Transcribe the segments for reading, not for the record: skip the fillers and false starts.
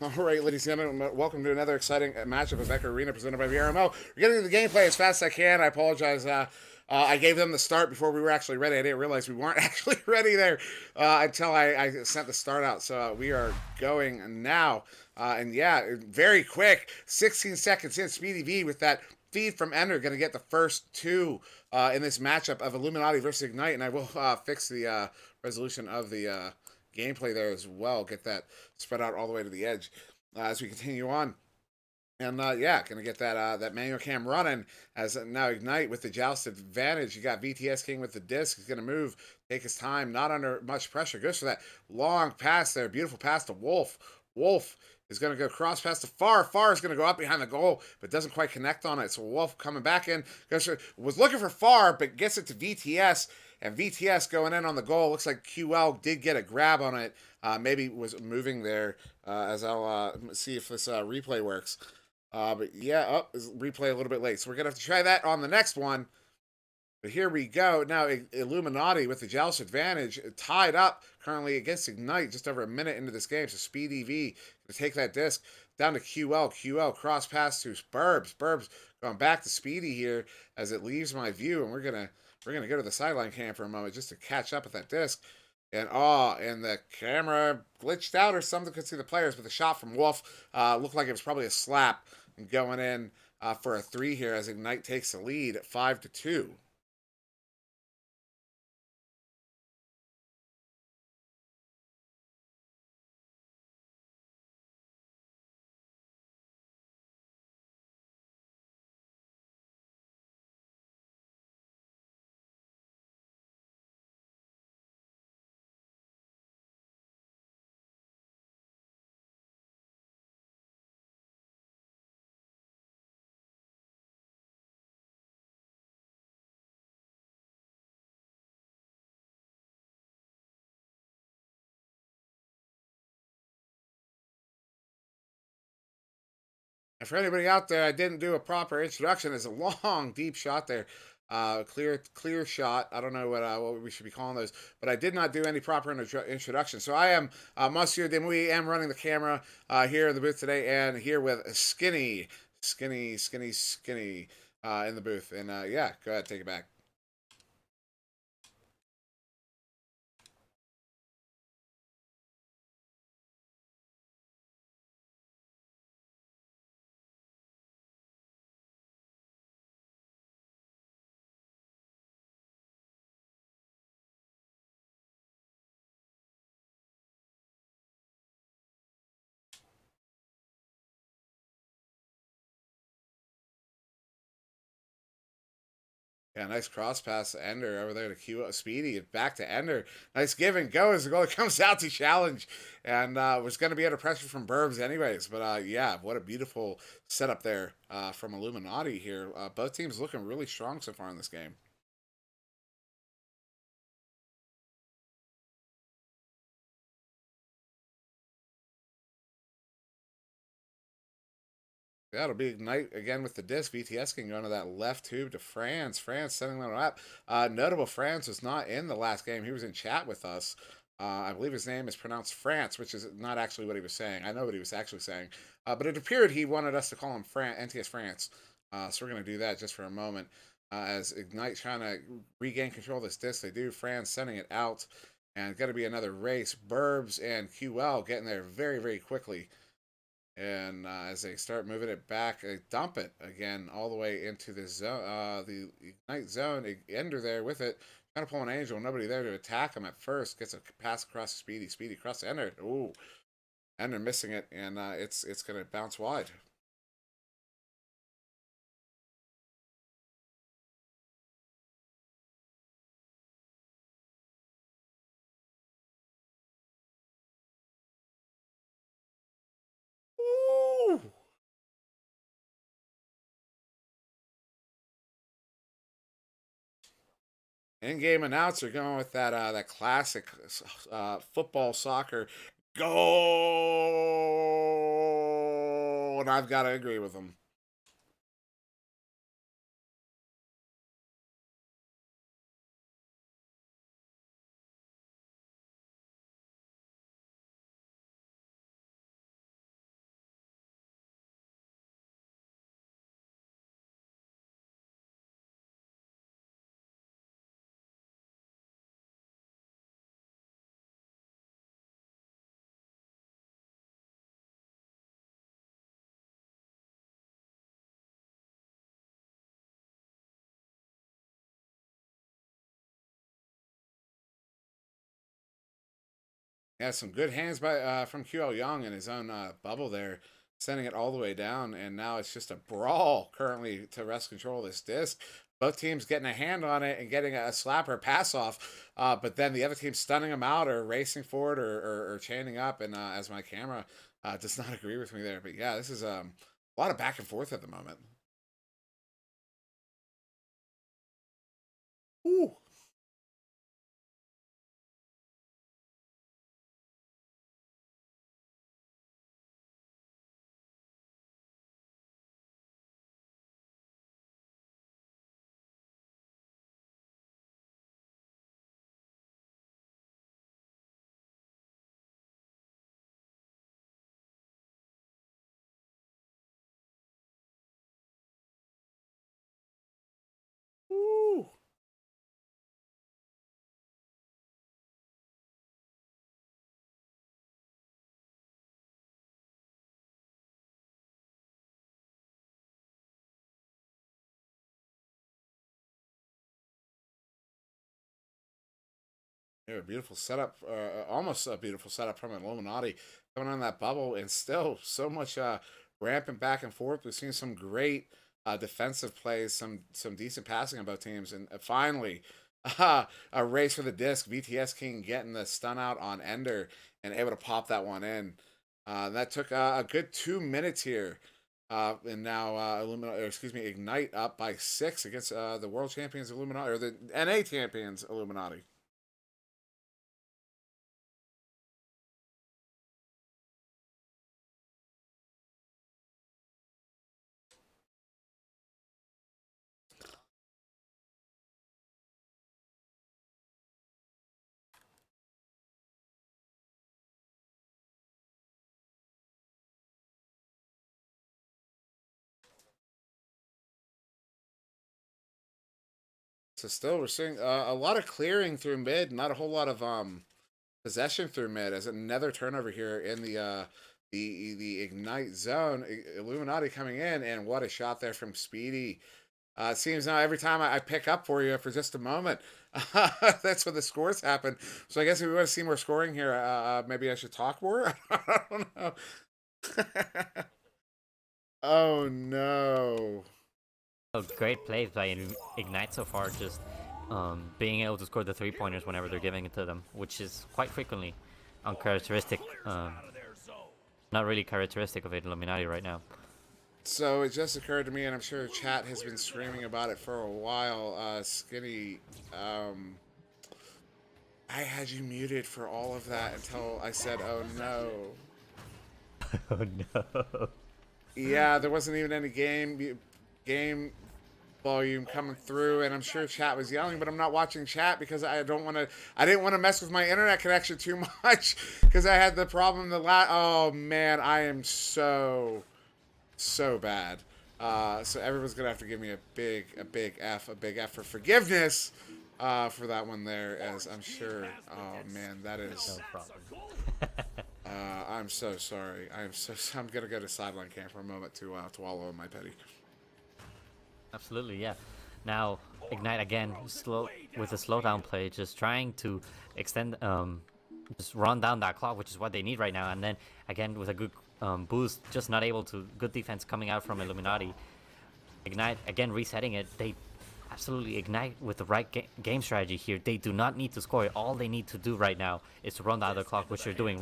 All right, ladies and gentlemen, welcome to another exciting matchup of Echo Arena presented by VRML. We're getting to the gameplay as fast as I can. I apologize. I gave them the start before we were actually ready. I didn't realize we weren't actually ready there until I sent the start out. So we are going now. And yeah, very quick. 16 seconds in. Speedy V with that feed from Ender going to get the first two in this matchup of Illuminaughty versus Ignite. And I will fix the resolution of the gameplay there as well. Get that spread out all the way to the edge as we continue on. And yeah, gonna get that manual cam running as now Ignite with the joust advantage. You got VTS King with the disc. He's gonna move, take his time, not under much pressure. Goes for that long pass there, beautiful pass to Wolf. Wolf is gonna go cross pass to Far. Far is gonna go up behind the goal, but doesn't quite connect on it. So Wolf coming back in, was looking for Far, but gets it to VTS. And VTS going in on the goal. Looks like QL did get a grab on it. Maybe was moving there. As I'll see if this replay works. But yeah, replay a little bit late. So we're going to have to try that on the next one. But here we go. Now, Illuminaughty with the joust advantage, tied up currently against Ignite just over a minute into this game. So Speedy V to take that disc down to QL. QL cross pass to Burbs. Burbs going back to Speedy here as it leaves my view. And we're gonna go to the sideline cam for a moment just to catch up with that disc. And the camera glitched out or something. Could see the players, but the shot from Wolf looked like it was probably a slap and going in for a three here as Ignite takes the lead at 5-2. And for anybody out there, I didn't do a proper introduction. It's a long, deep shot there. Clear shot. I don't know what we should be calling those, but I did not do any proper introduction. So I am SirDimwi. Am running the camera here in the booth today, and here with Skinny in the booth. And yeah, go ahead, take it back. Yeah, nice cross pass to Ender over there to Q Speedy back to Ender. Nice give and go as the goalie comes out to challenge, and was going to be under pressure from Burbs anyways. But yeah, what a beautiful setup there from Illuminaughty here. Both teams looking really strong so far in this game. Yeah, it'll be Ignite again with the disc. VTS can go into that left tube to France. France setting that up. Notable France was not in the last game. He was in chat with us. I believe his name is pronounced France, which is not actually what he was saying. I know what he was actually saying. But it appeared he wanted us to call him NTS France. So we're going to do that just for a moment. As Ignite trying to regain control of this disc, they do. France sending it out. And going to be another race. Burbs and QL getting there very, very quickly. And as they start moving it back, they dump it again all the way into the zone, the Ignite zone. Ender there with it, trying to pull an Angel. Nobody there to attack him at first. Gets a pass across Speedy. Speedy across Ender. Ooh, Ender missing it, and it's gonna bounce wide. Ooh. In-game announcer going with that classic football soccer goal, and I've got to agree with him. Yeah, some good hands by from QL Young in his own bubble there, sending it all the way down, and now it's just a brawl currently to wrest control of this disc. Both teams getting a hand on it and getting a slap or pass off, but then the other team stunning them out or racing forward or chaining up. And as my camera does not agree with me there, but yeah, this is a lot of back and forth at the moment. Ooh. Ooh. Yeah, beautiful setup, almost a beautiful setup from Illuminaughty coming on that bubble, and still so much ramping back and forth. We've seen some great defensive plays, some decent passing on both teams, and finally a race for the disc. VTS King getting the stun out on Ender and able to pop that one in. That took a good 2 minutes here. And now Ignite up by 6 against the world champions Illuminaughty, or the NA champions Illuminaughty. So still, we're seeing a lot of clearing through mid, not a whole lot of possession through mid. As another turnover here in the ignite zone, Illuminati coming in, and what a shot there from Speedy. It seems now every time I pick up for you for just a moment, that's when the scores happen. So I guess if we want to see more scoring here, maybe I should talk more. I don't know. Oh no. Oh, great plays by Ignite so far, just being able to score the 3-pointers whenever they're giving it to them, which is quite frequently uncharacteristic, not really characteristic of Illuminati right now. So it just occurred to me, and I'm sure chat has been screaming about it for a while. Skinny, I had you muted for all of that until I said, "Oh no." Oh no. Yeah, there wasn't even any game volume coming through, and I'm sure chat was yelling, but I'm not watching chat because I didn't want to mess with my internet connection too much because I had the problem oh man, I am so bad. So everyone's gonna have to give me a big F for forgiveness for that one there, as I'm sure. Oh man, that is. No problem. I'm so sorry. I'm gonna go to sideline cam for a moment to wallow in my petty. Absolutely, yeah. Now Ignite again, with a slowdown play, just trying to extend, just run down that clock, which is what they need right now. And then again with a good boost, just not able to. Good defense coming out from Illuminati. Ignite again resetting it. They absolutely Ignite with the right game strategy here. They do not need to score it. All they need to do right now is to run down the clock, which they're doing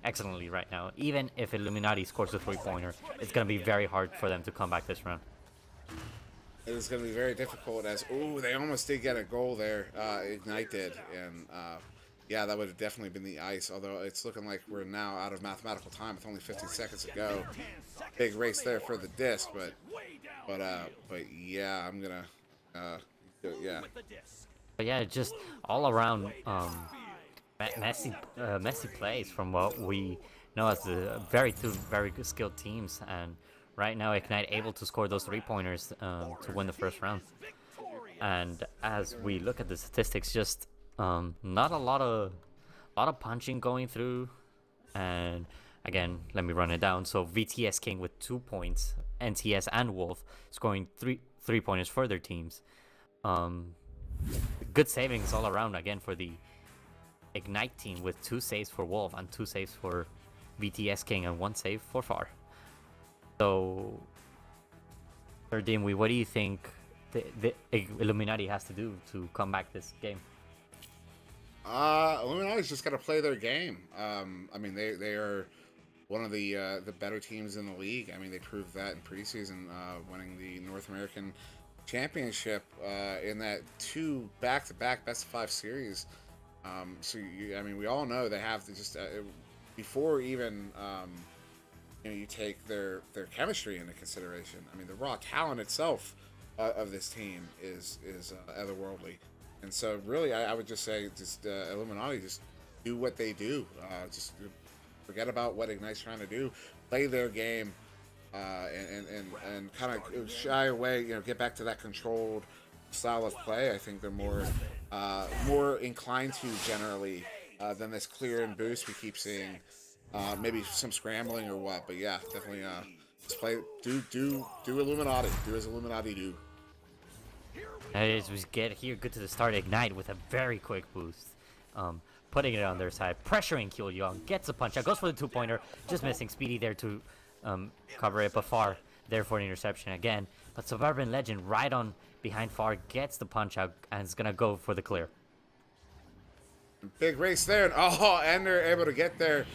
excellently right now. Even if Illuminati scores a 3-pointer, it's going to be very hard for them to come back this round. It is going to be very difficult, as they almost did get a goal there. Ignite did, and yeah, that would have definitely been the ice. Although it's looking like we're now out of mathematical time with only 15 seconds to go. Big race there for the disc, but yeah, I'm gonna yeah. But yeah, just all around messy plays from what we know as the two very good skilled teams, and right now Ignite able to score those 3-pointers to win the first round. And as we look at the statistics, just not a lot of punching going through. And again, let me run it down. So VTS King with 2 points, NTS and Wolf scoring 3-pointers for their teams. Good savings all around again for the Ignite team with 2 saves for Wolf and 2 saves for VTS King and 1 save for Far. So, SirDimwi, what do you think the Illuminati has to do to come back this game? Illuminati's just got to play their game. I mean, they are one of the better teams in the league. I mean, they proved that in preseason, winning the North American Championship in that 2 back-to-back best-of-5 series. So I mean, we all know they have to just before even you take their chemistry into consideration. I mean, the raw talent itself of this team is otherworldly. And so, really, I would just say, just Illuminaughty, just do what they do. Just forget about what Ignite's trying to do. Play their game, and kind of shy away. Get back to that controlled style of play. I think they're more inclined to generally than this clear and boost we keep seeing. Maybe some scrambling or what, but yeah, definitely just play. Do Illuminaughty. Do as Illuminaughty do. As we get here, good to the start, Ignite with a very quick boost. Putting it on their side, pressuring Kill Young, gets a punch out, goes for the 2-pointer, just missing Speedy there to cover it, but Far there for an interception again. But Suburban Legend right on behind Far gets the punch out and is gonna go for the clear. Big race there, and Ender able to get there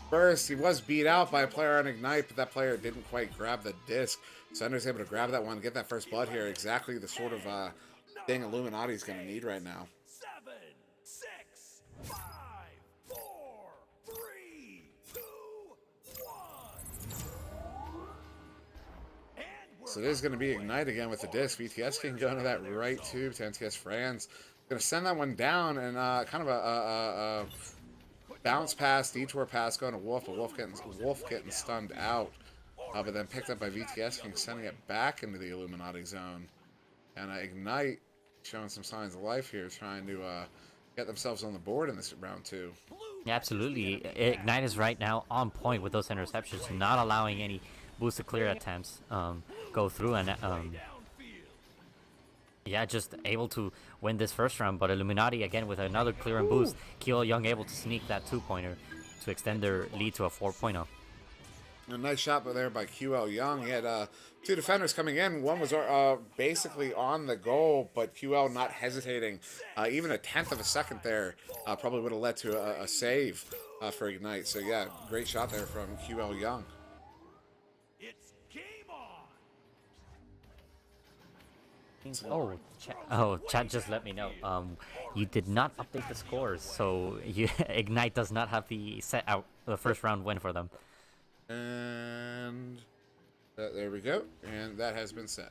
first. He was beat out by a player on Ignite, but that player didn't quite grab the disc. So Ender's able to grab that one, get that first blood here. Exactly the sort of thing Illuminati's going to need right now. 7, 6, 5, 4, 3, 2, 1. So there's going to be Ignite again with the disc. VTS can go into that right tube to NTS Franz. Going to send that one down and kind of a bounce pass, detour pass going to Wolf, but Wolf getting stunned out. But then picked up by VTS King, sending it back into the Illuminati zone. And Ignite showing some signs of life here, trying to get themselves on the board in this round 2. Yeah, absolutely. Ignite is right now on point with those interceptions, not allowing any boost to clear attempts go through. And yeah, just able to win this first round. But Illuminati again with another clear and boost. Kill Young able to sneak that 2-pointer to extend their lead to a 4-0. A nice shot there by QL Young. He had 2 defenders coming in. One was basically on the goal, but QL not hesitating. Even a tenth of a second there probably would have led to a save for Ignite. So yeah, great shot there from QL Young. It's game on. Chat just let me know. You did not update the scores, so Ignite does not have the first round win for them. And there we go. And that has been set.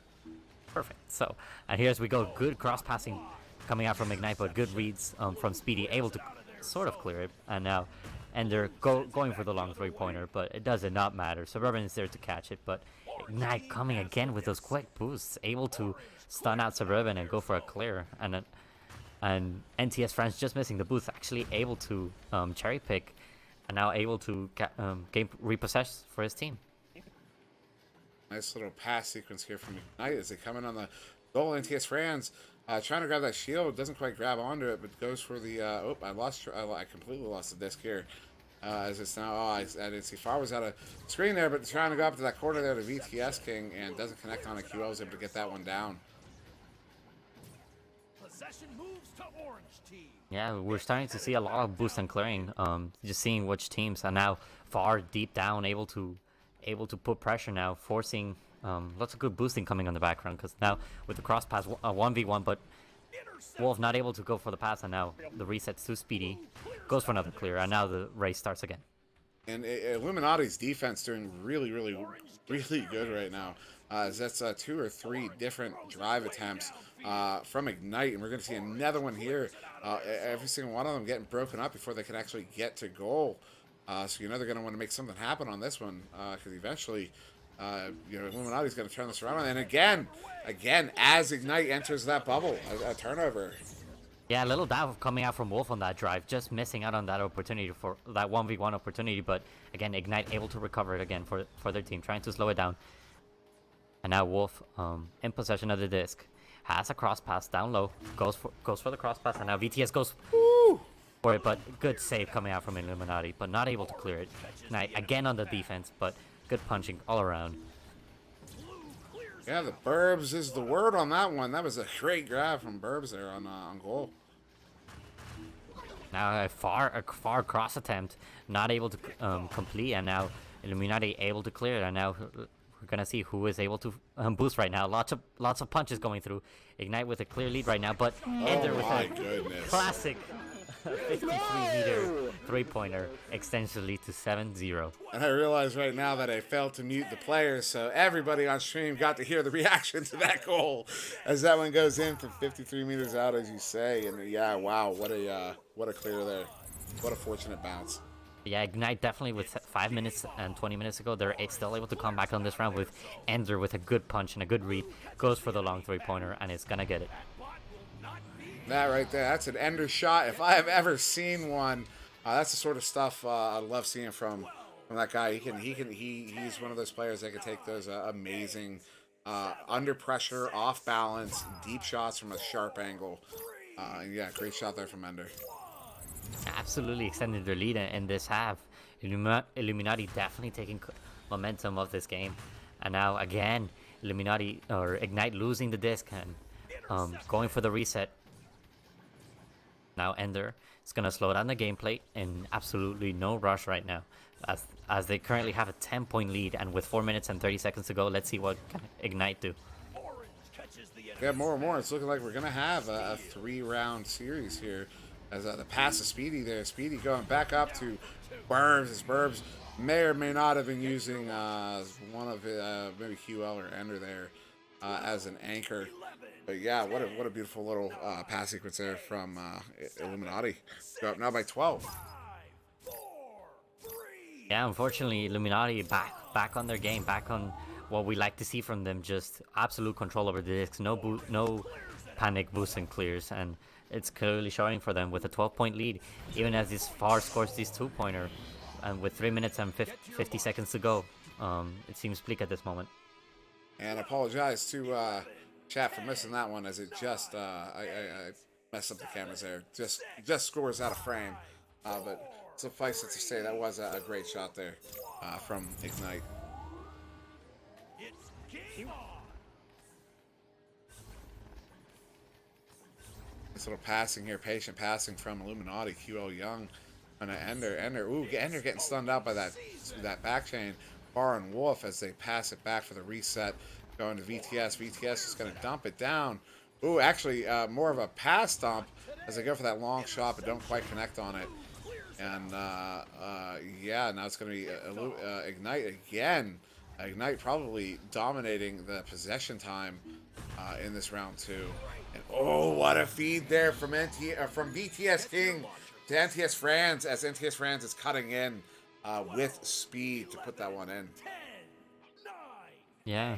Perfect. So, and here as we go, good cross passing coming out from Ignite, but good reads from Speedy, able to sort of clear it. And now Ender going for the long 3-pointer, but it does not matter. Suburban is there to catch it, but Ignite coming again with those quick boosts, able to stun out Suburban and go for a clear. And NTS Franz just missing the boost, actually able to cherry pick. And now able to gain repossess for his team. Nice little pass sequence here from Ignite as they come in on the goal. NTS Franz trying to grab that shield, doesn't quite grab onto it, but goes for the. I completely lost the disc here. As it's now, I didn't see Far was out of screen there, but trying to go up to that corner there to VTS King and doesn't connect on it. QL was able to get that one down. Possession moves to Orange Team. Yeah, we're starting to see a lot of boost and clearing. Just seeing which teams are now Far deep down, able to put pressure now, forcing lots of good boosting coming on the background. Because now with the cross pass, 1v1, but Wolf not able to go for the pass, and now the resets to Speedy, goes for another clear, and now the race starts again. And Illuminati's defense doing really good right now. That's 2 or 3 different drive attempts from Ignite, and we're going to see another one here. Every single one of them getting broken up before they can actually get to goal. So they're going to want to make something happen on this one, because eventually, Illuminati's going to turn this around. And again, as Ignite enters that bubble, a turnover. Yeah, a little dive coming out from Wolf on that drive, just missing out on that opportunity for that 1v1 opportunity. But again, Ignite able to recover it again for their team, trying to slow it down. And now Wolf in possession of the disc, has a cross pass down low, goes for the cross pass, and now VTS goes. Woo! for it, but good save coming out from Illuminaughty, but not able to clear it. Ignite again on the defense, but good punching all around. Yeah, the Burbs is the word on that one. That was a great grab from Burbs there on goal. Now a far cross attempt, not able to complete, and now Illuminati able to clear it, and now we're gonna see who is able to boost right now. Lots of punches going through. Ignite with a clear lead right now, but Ender with a classic 53-meter three-pointer extends the lead to 7-0. And I realize right now that I failed to mute the players, so everybody on stream got to hear the reaction to that goal as that one goes in from 53 meters out, as you say. And yeah, wow, what a clear there. What a fortunate bounce. Yeah, Ignite definitely with 5 minutes and 20 minutes ago, they're still able to come back on this round with Ender with a good punch and a good read. Goes for the long three-pointer, and it's gonna get it. That right there, that's an Ender shot. If I have ever seen one, that's the sort of stuff I love seeing from that guy. He's one of those players that can take those amazing under pressure, off balance, deep shots from a sharp angle. Yeah, great shot there from Ender. Absolutely extended their lead in this half. Illuminati definitely taking momentum of this game, and now again Illuminati or Ignite losing the disc and going for the reset. Now Ender is gonna slow down the gameplay in absolutely no rush right now, as they currently have a 10-point lead, and with 4 minutes and 30 seconds to go, let's see what can Ignite do. Yeah, more and more. It's looking like we're gonna have a 3-round series here. As the pass of Speedy there. Speedy going back up to Burbs. As Burbs may or may not have been using one of maybe QL or Ender there as an anchor. But yeah, what a beautiful little pass sequence there from Illuminaughty. Go up now by 12. Yeah, unfortunately, Illuminati back on their game, back on what we like to see from them. Just absolute control over the discs. No panic boosts and clears, and it's clearly showing for them with a 12-point lead, even as this far scores this 2-pointer, and with 3 minutes and 50 seconds to go. It seems bleak at this moment. And I apologize to chat for missing that one, as it just I messed up the cameras there. Just scores out of frame, but suffice it to say that was a great shot there from Ignite. This little passing here, patient passing from Illuminaughty. QL Young and Ender. Ender getting stunned out by that back chain. Bar and Wolf as they pass it back for the reset. Going to VTS. VTS is going to dump it down. Ooh, actually more of a pass dump as they go for that long shot, but don't quite connect on it. And yeah, now it's going to be Ignite again. Ignite probably dominating the possession time in this round 2. And oh, what a feed there from VTS King to NTS Franz, as NTS Franz is cutting in with speed to put that one in. Yeah,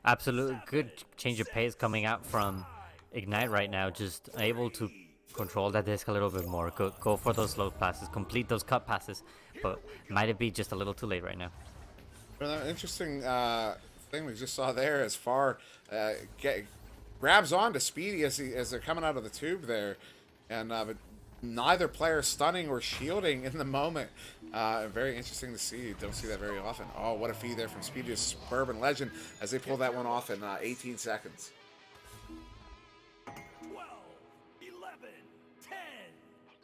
absolutely good change of pace coming out from Ignite right now. Just able to control that disc a little bit more. Go for those slow passes, complete those cut passes, but might it be just a little too late right now. An interesting thing we just saw there as far grabs on to Speedy as they're coming out of the tube there, and but neither player stunning or shielding in the moment. Very interesting to see. Don't see that very often. Oh, what a feed there from Speedy to Suburban Legend as they pull that one off in 18 seconds. 12, 11, 10,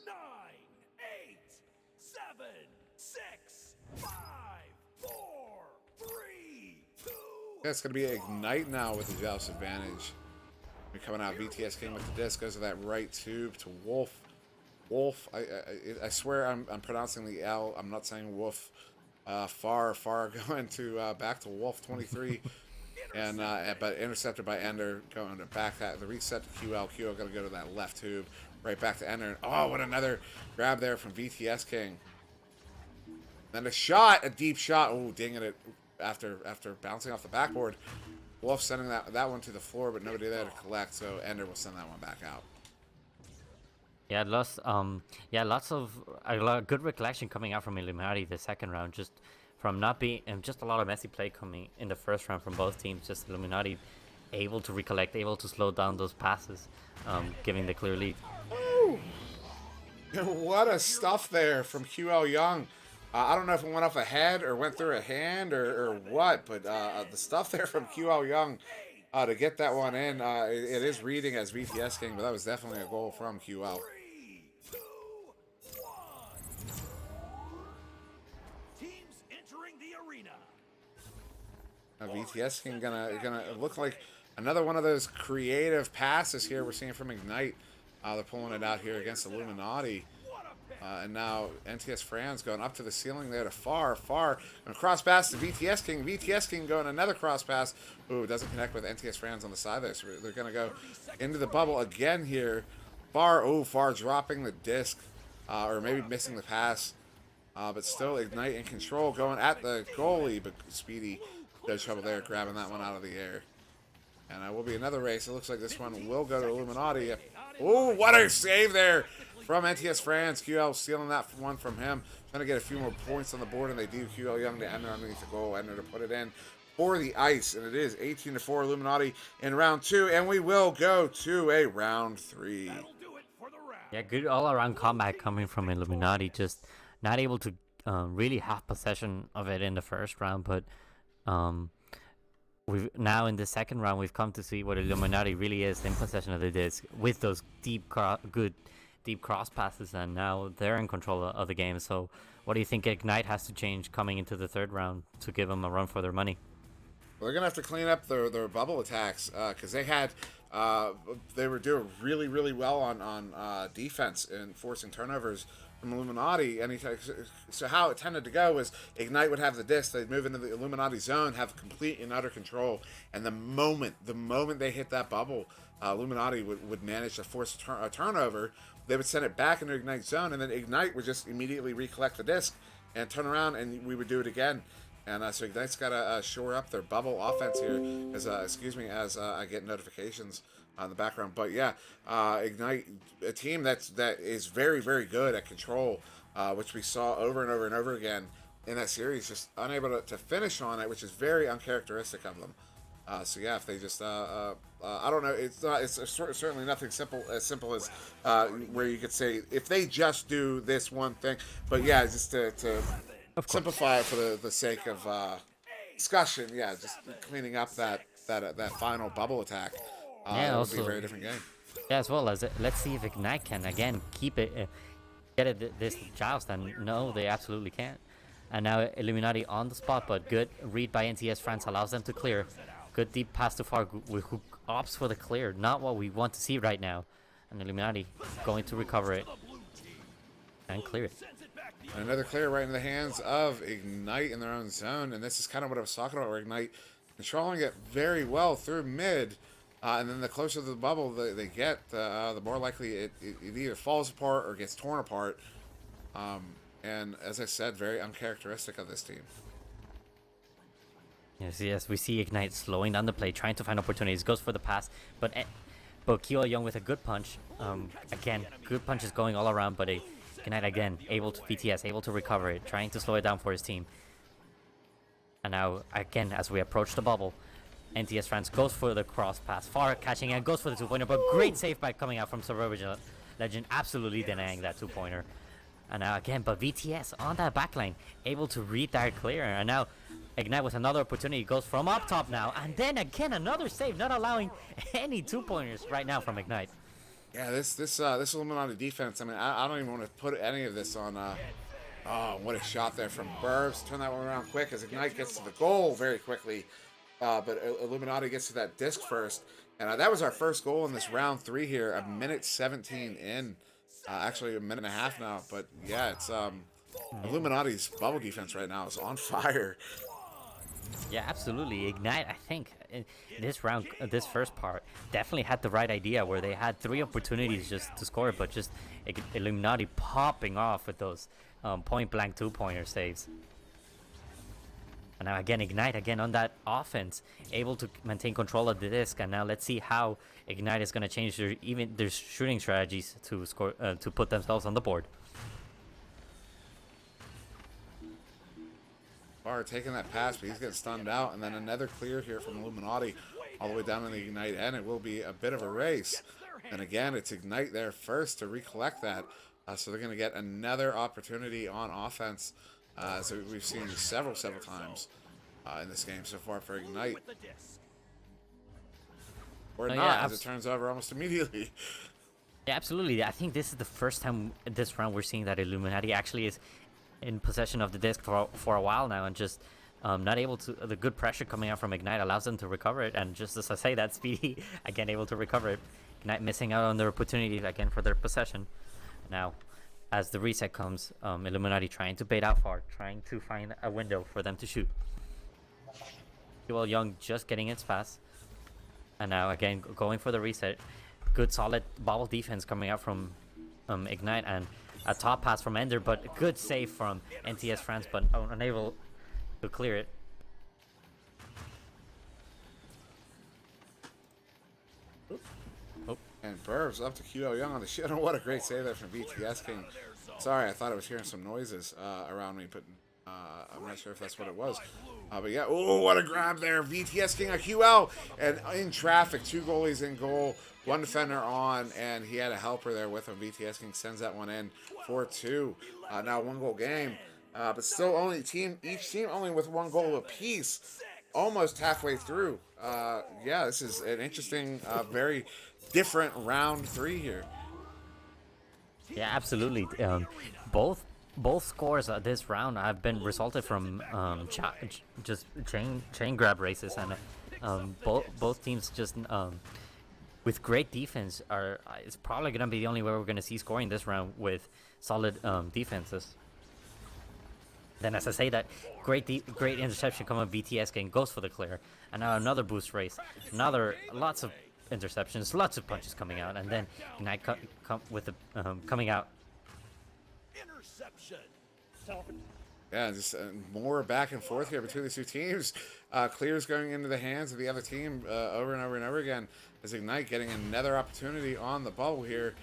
9, 8, 7, 6, 5, 4, 3, 2. Yeah, it's going to be Ignite now with the Joust advantage. We're coming out. VTS King with the disc goes to that right tube to Wolf. Wolf, I swear I'm pronouncing the L. I'm not saying Wolf. Far going to back to Wolf 23, and but intercepted by Ender, going to back that the reset to QL. QL going to go to that left tube, right back to Ender. And oh, what another grab there from VTS King. Then a deep shot. Oh, dinging it after bouncing off the backboard. Wolf sending that one to the floor, but nobody there to collect, so Ender will send that one back out. Yeah, lots of good recollection coming out from Illuminati the second round, just from not being just a lot of messy play coming in the first round from both teams. Just Illuminati able to recollect, able to slow down those passes, giving the clear lead. What a stuff there from QL Young. I don't know if it went off a head or went through a hand or what, but the stuff there from QL Young to get that one in, it is reading as VTS King, but that was definitely a goal from QL. 3, 2, 1. Teams entering the arena. VTS King gonna look like another one of those creative passes here we're seeing from Ignite. They're pulling it out here against Illuminaughty. And now NTS Franz going up to the ceiling there to far. And cross pass to VTS King. VTS King going another cross pass. Ooh, doesn't connect with NTS Franz on the side there. So they're going to go into the bubble again here. Far dropping the disc. Or maybe missing the pass. But still Ignite in control going at the goalie. But Speedy does trouble there grabbing that one out of the air. And will be another race. It looks like this one will go to Illuminaughty. Oh, what a save there from NTS France. QL stealing that one from him. Trying to get a few more points on the board, and they do. QL Young to enter underneath the goal. Ender to put it in for the ice. And it is 18-4 Illuminaughty in round 2. And we will go to a round 3. That'll do it for the round. Yeah, good all-around combat coming from Illuminaughty. Just not able to really have possession of it in the first round, but we've now in the second round we've come to see what Illuminaughty really is in possession of the disc with those good deep cross passes, and now they're in control of the game. So what do you think Ignite has to change coming into the third round to give them a run for their money? Well, they're gonna have to clean up their bubble attacks because they were doing really well on defense and forcing turnovers from Illuminaughty. So how it tended to go was Ignite would have the disc, they'd move into the Illuminaughty zone, have complete and utter control, and the moment they hit that bubble, Illuminaughty would manage to force a turnover. They would send it back into Ignite zone, and then Ignite would just immediately recollect the disc and turn around, and we would do it again. And so Ignite's got to shore up their bubble offense here, as I get notifications on the background. But yeah, Ignite, a team that is very good at control, which we saw over and over again in that series, just unable to finish on it, which is very uncharacteristic of them. So yeah, if they just I don't know, it's certainly nothing as simple as where you could say if they just do this one thing. But yeah, just to simplify it for the sake of discussion, yeah, just cleaning up that final bubble attack. Yeah, it also would be a very different game. Yeah, as well as let's see if Ignite can again keep it, get it this joust, and no, they absolutely can't. And now Illuminaughty on the spot, but good read by NTS France allows them to clear. Good deep pass to far, who opts for the clear, not what we want to see right now. And Illuminaughty going to recover it and clear it. Another clear right in the hands of Ignite in their own zone, and this is kind of what I was talking about, where Ignite controlling it very well through mid, and then the closer to the bubble they get, the more likely it either falls apart or gets torn apart. And as I said, very uncharacteristic of this team. Yes, we see Ignite slowing down the play, trying to find opportunities, goes for the pass, but Kyo Young with a good punch. Again, good punches going all around, but Ignite again, able to recover it, trying to slow it down for his team. And now, again, as we approach the bubble, NTS France goes for the cross pass, far catching and goes for the 2-pointer, but great save by coming out from SirDimwi Legend, absolutely denying that 2-pointer. And now again, but VTS on that backline, able to read that clear, and now Ignite with another opportunity, goes from up top now, and then again another save, not allowing any 2-pointers right now from Ignite. Yeah, this Illuminati defense, I mean, I don't even want to put any of this on, oh, what a shot there from Burbs. Turn that one around quick as Ignite gets to the goal very quickly, but Illuminati gets to that disc first, and that was our first goal in this round 3 here, a minute 17 in, actually a minute and a half now, but yeah, it's, Illuminati's bubble defense right now is on fire. Yeah, absolutely. Ignite, I think, in this round, this first part, definitely had the right idea where they had 3 opportunities just to score, but just Illuminaughty popping off with those point-blank 2-pointer saves. And now again, Ignite again on that offense, able to maintain control of the disc. And now let's see how Ignite is going to change their shooting strategies to score, to put themselves on the board. Barr taking that pass, but he's getting stunned out, and then another clear here from Illuminaughty all the way down in the Ignite end. It will be a bit of a race, and again, it's Ignite there first to recollect that. So they're going to get another opportunity on offense. So we've seen several times in this game so far for Ignite. With the disc. Or Oh, not, yeah, as it turns over almost immediately. Yeah, absolutely. I think this is the first time this round we're seeing that Illuminati actually is in possession of the disc for a while now, and just not able to. The good pressure coming out from Ignite allows them to recover it, and just as I say that, Speedy again able to recover it. Ignite missing out on their opportunity again for their possession. Now, as the reset comes, Illuminati trying to bait out far, trying to find a window for them to shoot. Well, Young just getting its pass, and now again going for the reset. Good solid bobble defense coming out from Ignite, and a top pass from Ender, but good save from NTS France, but unable to clear it. And Burbs up to QL Young on the shit. What a great save there from BTS King. Sorry, I thought I was hearing some noises around me, but I'm not sure if that's what it was. But yeah, oh, what a grab there. VTS King on QL. And in traffic, 2 goalies in goal, 1 defender on, and he had a helper there with him. VTS King sends that one in 4-2. Now 1-goal game. But still only each team only with 1 goal apiece. Almost halfway through. Yeah, this is an interesting, very different round 3 here. Yeah, absolutely. Both scores this round have been resulted from just chain grab races, and both teams just with great defense are. It's probably gonna be the only way we're gonna see scoring this round with solid defenses. Then, as I say that, great interception coming from BTS King goes for the clear, and now another boost race, lots of interceptions, lots of punches coming out, and then Ignite with the coming out. Interception. Yeah, just more back and forth here between these 2 teams. Clears going into the hands of the other team over and over and over again. As Ignite getting another opportunity on the bubble here.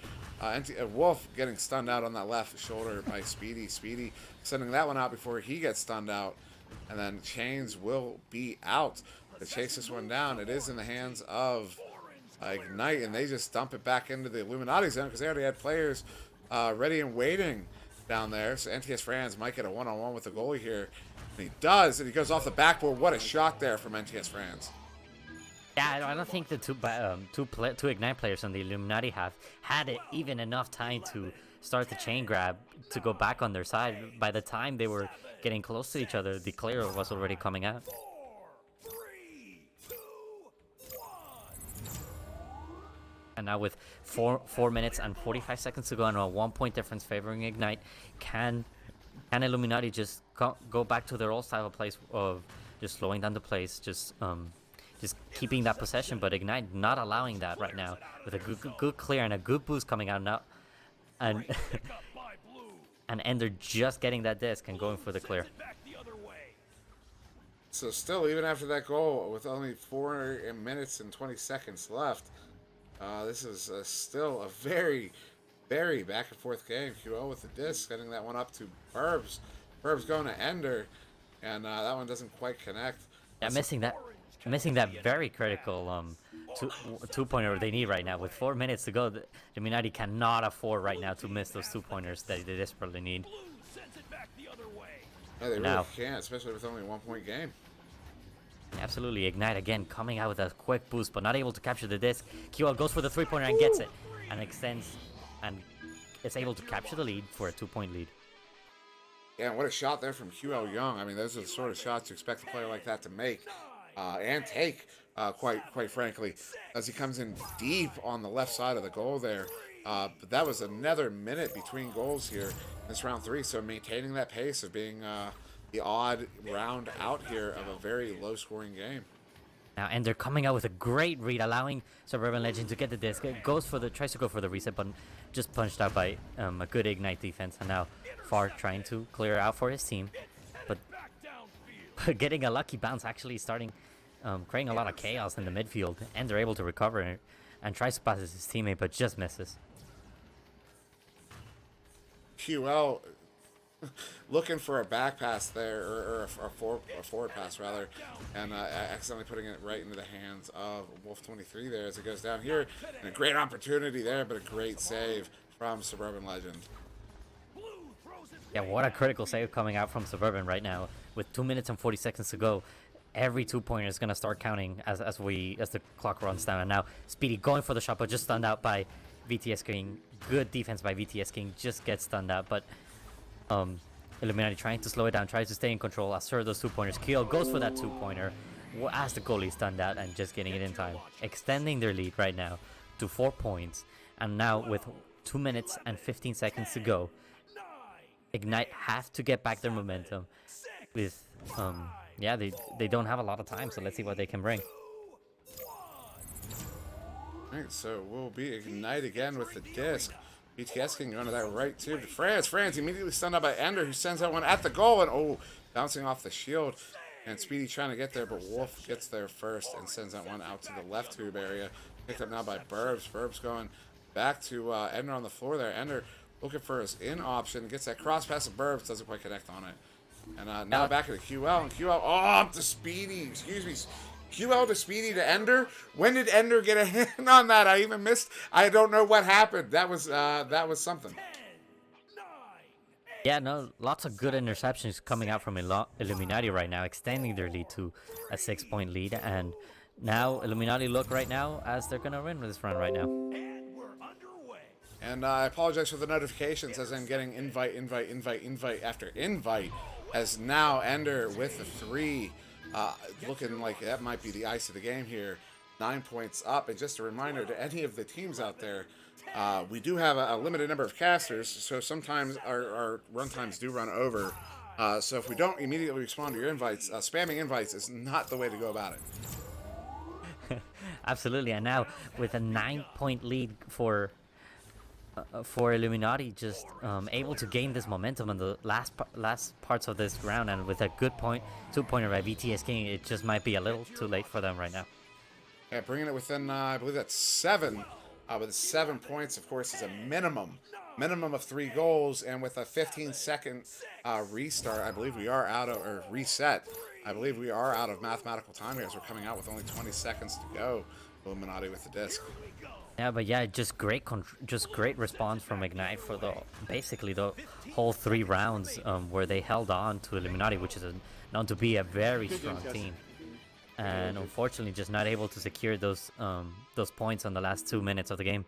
Wolf getting stunned out on that left shoulder by Speedy. Speedy sending that one out before he gets stunned out. And then Chains will be out to chase this one down. It is in the hands of Ignite, and they just dump it back into the Illuminati zone because they already had players ready and waiting down there. So NTS France might get a one-on-one with the goalie here. And he does, and he goes off the backboard. What a shot there from NTS France. Yeah, I don't think the two Ignite players on the Illuminati have had even enough time to start the chain grab to go back on their side. By the time they were getting close to each other, the clear was already coming out. 4, 3, 2, 1. And now with 4 minutes and 45 seconds to go and a 1-point difference favoring Ignite, can Illuminati just go back to their old style of play of just slowing down the plays, just keeping that possession, but Ignite not allowing that right now with a good clear and a good boost coming out now, and and Ender just getting that disc and going for the clear. So still, even after that goal, with only 4 minutes and 20 seconds left, this is still a very, very back and forth game. QL with the disc, getting that one up to Burbs. Burbs going to Ender, and that one doesn't quite connect. Yeah, missing that very critical two-pointer they need right now. With 4 minutes to go, the Illuminati cannot afford right now to miss those 2-pointers that they desperately need. Yeah, they really can't, especially with only a 1-point game. Absolutely, Ignite again coming out with a quick boost, but not able to capture the disc. QL goes for the 3-pointer and gets it, and extends, and is able to capture the lead for a 2-point lead. Yeah, and what a shot there from QL Young. I mean, those are the sort of shots you expect a player like that to make and take, quite frankly, as he comes in deep on the left side of the goal there. But that was another minute between goals here in this round 3, so maintaining that pace of being the odd round out here of a very low-scoring game. Now, and they're coming out with a great read, allowing Suburban Legend to get the disc. It tries to go for the reset button, just punched out by a good Ignite defense. And now Far trying to clear out for his team, but getting a lucky bounce, actually starting creating a lot of chaos in the midfield. And they're able to recover and tries to pass his teammate, but just misses. QL looking for a back pass there, or a forward pass rather, and accidentally putting it right into the hands of Wolf 23 there as it goes down here. And a great opportunity there, but a great save from Suburban Legend. Yeah, what a critical save coming out from Suburban right now. With 2 minutes and 40 seconds to go, every 2-pointer is gonna start counting as the clock runs down. And now Speedy going for the shot, but just stunned out by VTS King. Good defense by VTS King, just gets stunned out. But Illuminati trying to slow it down, tries to stay in control. Assert those 2-pointers. Keo goes for that 2-pointer as the goalie stunned out and just getting it in time, extending their lead right now to 4 points. And now with 2 minutes and 15 seconds to go, Ignite have to get back their momentum. With yeah, they don't have a lot of time, so let's see what they can bring. Alright, so we'll be Ignite again with the disc. BTS can go into that right too. France immediately stunned out by Ender, who sends that one at the goal, and bouncing off the shield. And Speedy trying to get there, but Wolf gets there first and sends that one out to the left tube area. Picked up now by Burbs. Burbs going back to Ender on the floor there. Ender looking for his in option. Gets that cross pass to Burbs. Doesn't quite connect on it. And now back into QL. And QL, up to Speedy. Excuse me. QL to Speedy to Ender. When did Ender get a hand on that? I even missed. I don't know what happened. That was something. Yeah, no, lots of good interceptions coming out from Illuminati right now, extending their lead to a 6-point lead. And now Illuminati look right now as they're gonna win this run right now. And we're underway. And I apologize for the notifications as I'm getting invite after invite. As now Ender with the 3, looking like that might be the ice of the game here. 9 points up. And just a reminder to any of the teams out there, we do have a limited number of casters, so sometimes our run times do run over. So if we don't immediately respond to your invites, spamming invites is not the way to go about it. Absolutely, and now with a 9-point lead for Illuminati, just able to gain this momentum in the last parts of this round, and with a good 2-pointer by VTS King, it just might be a little too late for them right now. Yeah, bringing it within, I believe that's 7. With 7 points, of course, is a minimum of 3 goals, and with a 15-second restart, I believe we are out of, or reset, I believe we are out of mathematical time here as we're coming out with only 20 seconds to go. Illuminati with the disc. Yeah, but yeah, just great response from Ignite for basically the whole 3 rounds, where they held on to Illuminati, which is known to be a very strong team. And unfortunately, just not able to secure those points on the last 2 minutes of the game.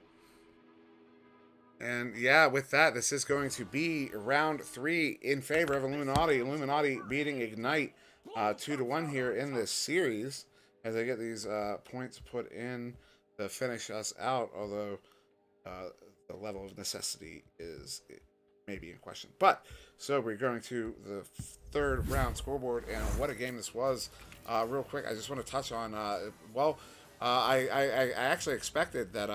And yeah, with that, this is going to be round 3 in favor of Illuminati. Illuminati beating Ignite 2-1 here in this series as they get these points put in to finish us out. Although the level of necessity is maybe in question. But so we're going to the 3rd round scoreboard, and what a game this was. Real quick, I just want to touch on, I actually expected that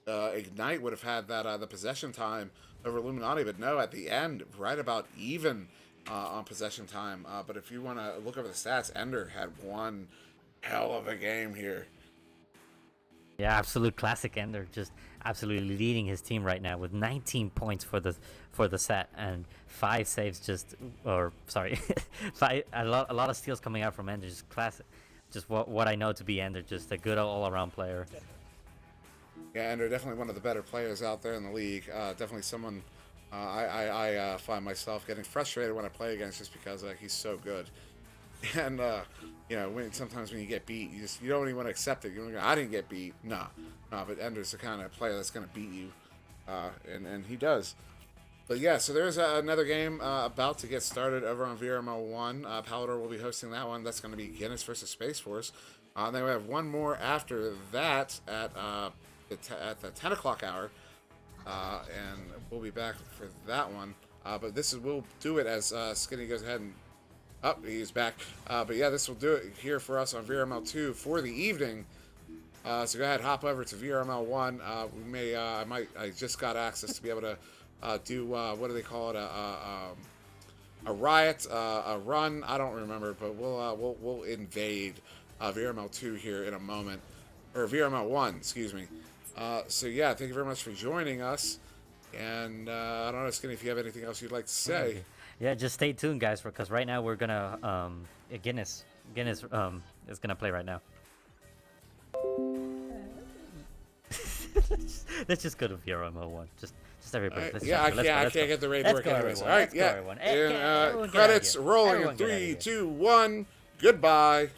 Ignite would have had that the possession time over Illuminati, but no, at the end, right about even on possession time. But if you want to look over the stats, Ender had one hell of a game here. Yeah, absolute classic Ender, just absolutely leading his team right now with 19 points for the set and 5 saves. A lot of steals coming out from Ender. Just classic, just what I know to be Ender, just a good all-around player. Yeah, Ender definitely one of the better players out there in the league. Definitely someone I find myself getting frustrated when I play against, just because he's so good. And sometimes when you get beat, you don't even want to accept it. You don't go, I didn't get beat. Nah. But Ender's the kind of player that's going to beat you, and he does. But yeah, so there's another game about to get started over on VRML 1. Palador will be hosting that one. That's going to be Guinness versus Space Force. And then we have one more after that at the 10 o'clock hour, and we'll be back for that one. But we'll do it as Skinny goes ahead and. Oh, he's back. But yeah, this will do it here for us on VRML 2 for the evening. So go ahead, hop over to VRML 1. I just got access to be able to do what do they call it? A riot, a run. I don't remember, but we'll invade VRML 2 here in a moment, or VRML 1, excuse me. So yeah, thank you very much for joining us. And I don't know, Skinny, if you have anything else you'd like to say. Yeah, just stay tuned, guys, because right now we're gonna Guinness is gonna play right now. Let's just go to VRML 1. Just Just everybody. Let's Yeah, I jump. Let's can't. go, I let's can't go. get the raid to Let's work go, anyways. everyone. All right, Let's go, yeah. everyone. And, Everyone get out of credits here. rolling Everyone in get out of 3, here. 2, 1. Goodbye.